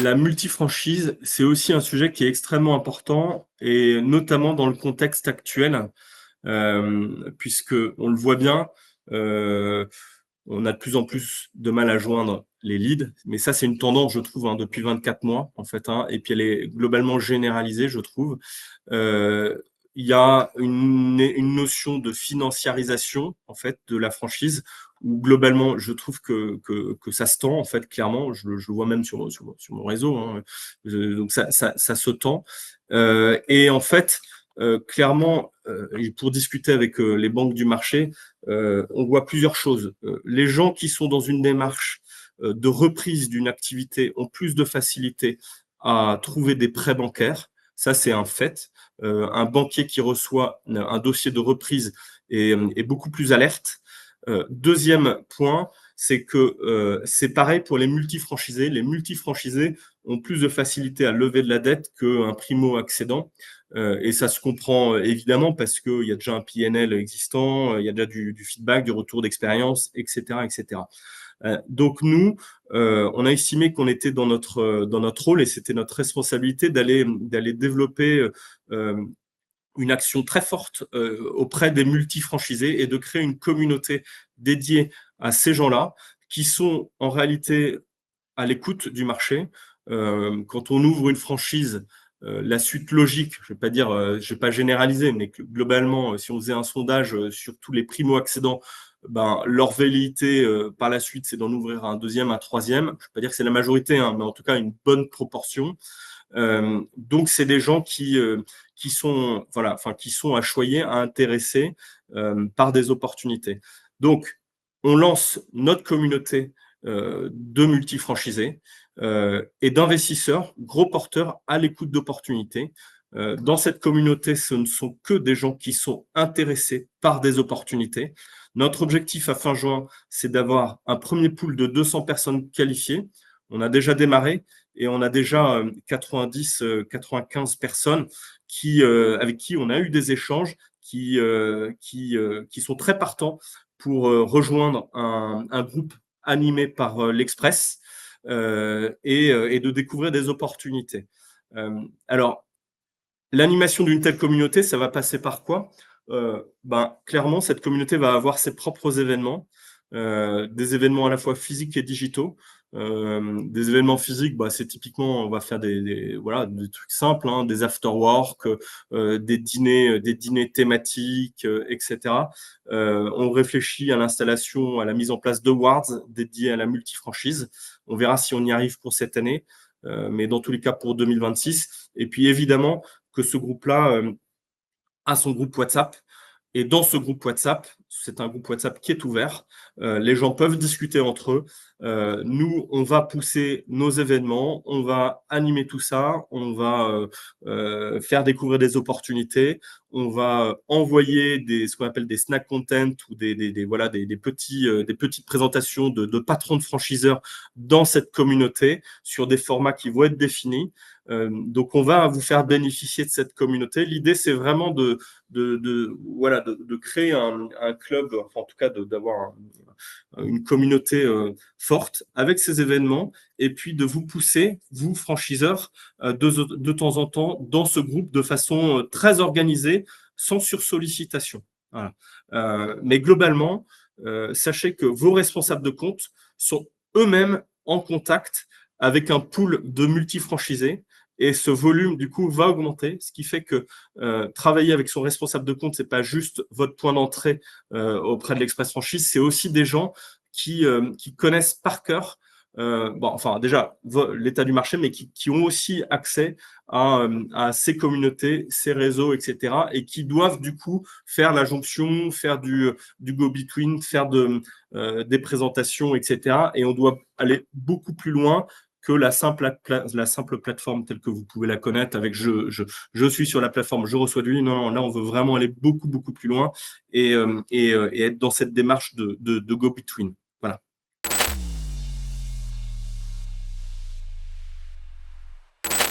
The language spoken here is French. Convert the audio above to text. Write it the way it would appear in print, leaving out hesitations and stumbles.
La multifranchise, c'est aussi un sujet qui est extrêmement important et notamment dans le contexte actuel, puisqu'on le voit bien, heu, on a de plus en plus de mal à joindre les leads. Mais ça, c'est une tendance, je trouve, hein, depuis 24 mois, en fait, hein, et puis elle est globalement généralisée, je trouve. Il y a une notion de financiarisation, en fait, de la franchise, où globalement, je trouve que ça se tend, en fait, clairement. Je le vois même sur mon réseau, hein. Donc ça se tend. Et en fait, clairement, et pour discuter avec les banques du marché, on voit plusieurs choses. Les gens qui sont dans une démarche de reprise d'une activité ont plus de facilité à trouver des prêts bancaires. Ça, c'est un fait. Un banquier qui reçoit un dossier de reprise est beaucoup plus alerte. Deuxième point, c'est que c'est pareil pour les multifranchisés. Les multifranchisés ont plus de facilité à lever de la dette qu'un primo-accédant. Et ça se comprend évidemment parce qu'il y a déjà un PNL existant, il y a déjà du feedback, du retour d'expérience, etc., etc. Donc nous, on a estimé qu'on était dans notre rôle et c'était notre responsabilité d'aller développer une action très forte auprès des multifranchisés et de créer une communauté dédiée à ces gens-là qui sont en réalité à l'écoute du marché. Quand on ouvre une franchise, la suite logique, je ne vais pas généraliser, mais que globalement, si on faisait un sondage sur tous les primo-accédants, ben, leur velléité par la suite, c'est d'en ouvrir un deuxième, un troisième. Je ne vais pas dire que c'est la majorité, hein, mais en tout cas une bonne proportion. Donc, c'est des gens qui sont, voilà, enfin, qui sont à choyer, à intéresser par des opportunités. Donc, on lance notre communauté de multifranchisés et d'investisseurs, gros porteurs à l'écoute d'opportunités. Dans cette communauté, ce ne sont que des gens qui sont intéressés par des opportunités. Notre objectif à fin juin, c'est d'avoir un premier pool de 200 personnes qualifiées. On a déjà démarré et on a déjà 90, 95 personnes avec qui on a eu des échanges qui sont très partants pour rejoindre un groupe animé par l'Express et de découvrir des opportunités. Alors, l'animation d'une telle communauté, ça va passer par quoi? Ben, clairement, cette communauté va avoir ses propres événements, des événements à la fois physiques et digitaux. Des événements physiques, bah, c'est typiquement, on va faire voilà, des trucs simples, hein, des after-work, des dîners thématiques, etc. On réfléchit à l'installation, à la mise en place d'awards dédiés à la multifranchise. On verra si on y arrive pour cette année, mais dans tous les cas pour 2026. Et puis évidemment, que ce groupe-là a son groupe WhatsApp. Et dans ce groupe WhatsApp, c'est un groupe WhatsApp qui est ouvert. Les gens peuvent discuter entre eux. Nous, on va pousser nos événements, on va animer tout ça, on va faire découvrir des opportunités, on va envoyer ce qu'on appelle des snack content ou voilà, des petites présentations de patrons de franchiseurs dans cette communauté sur des formats qui vont être définis. Donc, on va vous faire bénéficier de cette communauté. L'idée, c'est vraiment voilà, de créer un club, enfin, en tout cas d'avoir une communauté forte avec ces événements et puis de vous pousser, vous franchiseurs, de temps en temps dans ce groupe de façon très organisée, sans sursollicitation. Voilà. Mais globalement, sachez que vos responsables de compte sont eux-mêmes en contact avec un pool de multifranchisés et ce volume, du coup, va augmenter, ce qui fait que travailler avec son responsable de compte, ce n'est pas juste votre point d'entrée auprès de l'Express Franchise, c'est aussi des gens qui connaissent par cœur bon, enfin, déjà l'état du marché, mais qui ont aussi accès à ces communautés, ces réseaux, etc. et qui doivent du coup faire la jonction, faire du go-between, faire des présentations, etc. Et on doit aller beaucoup plus loin que la simple plateforme telle que vous pouvez la connaître avec je suis sur la plateforme, je reçois du lead. Non, non, là, on veut vraiment aller beaucoup, beaucoup plus loin et être dans cette démarche de go-between.